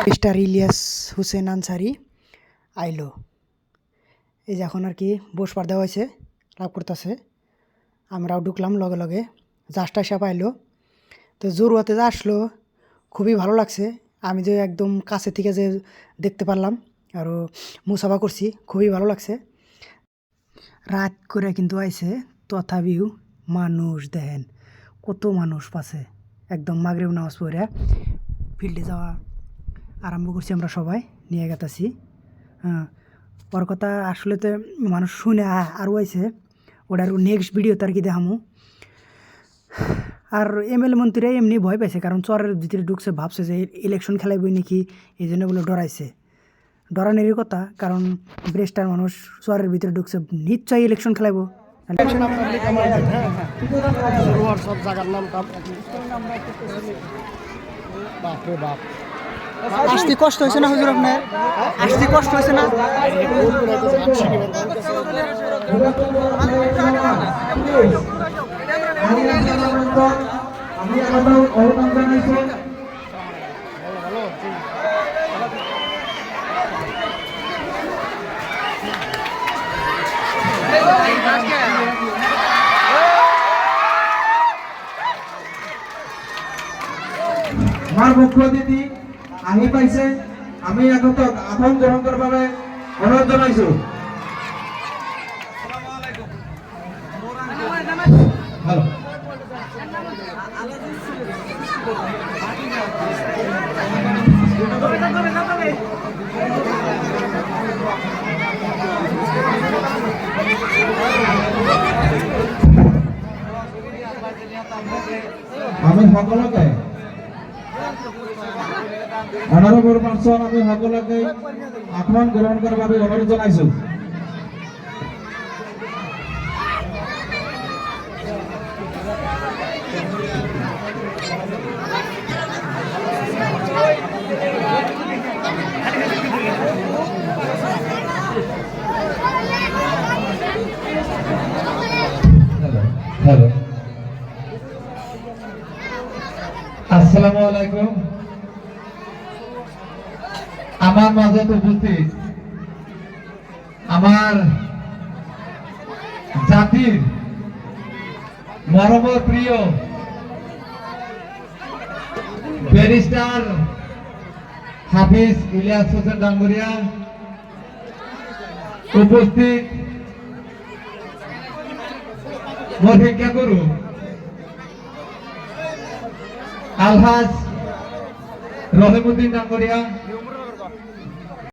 Mister Ilias Hussain Ansari আইলো। এই যে এখন আর কি বসবার দেওয়া হয়েছে, লাভ করতেছে। আমরাও ঢুকলাম লগে লগে, জাস্ট আসা পাইলো। তো জরুয়াতে যে আসলো খুবই ভালো লাগছে। আমি যে একদম কাছে থেকে যে দেখতে পারলাম আরও মুসাফা করছি, খুবই ভালো লাগছে। রাত করে কিন্তু আইছে, তথাপিও মানুষ দেখেন কত মানুষ পাশে। একদম মাগরিব নামাজ পড়ে ফিল্ডে যাওয়া আরম্ভ করছি আমরা সবাই নিয়ে গেতাছি। হ্যাঁ, ওর কথা আসলে তো মানুষ শুনে আরও আইছে, ওটার নেক্সট ভিডিওতে আর কি দেখামু। আর এমএলএ মন্ত্রীরা এমনি ভয় পাইছে, কারণ চরের ভিতরে ঢুকছে, ভাবছে যে ইলেকশন খেলাইবই নাকি, এই জন্য বলে ডরাইছে। ডরানেরই কথা, কারণ ব্রেস্টার মানুষ চরের ভিতরে ঢুকছে, নিশ্চয়ই ইলেকশন খেলাইব। সব জায়গার নাম বাপরে বাপ। আসতে কষ্ট হয়েছে না হুজুর আপনার? আসতে কষ্ট হয়েছে না? আমার মুখ্য অতিথি আহি পাইছে, আমি আগত আপন গ্রহণ করার বাবে অনুরোধ জানাইছো। হ্যালো, আমি সকলকে অনারেবল পার্সন, আমি সকলকে আসন গ্রহণ করার বাবে অনুরোধ জানাইছো। হ্যালো, আসসালামু আলাইকুম। আমার মাঝে উপস্থিত আমার জাতির মরম প্রিয় ব্যারিস্টার হাফিজ ইলিয়াস হোসেন ডাঙ্গুরিয়া, উপস্থিত মহিক্ষা গুরু আলহাজ রহিমউদ্দিন ডাঙ্গুরিয়া,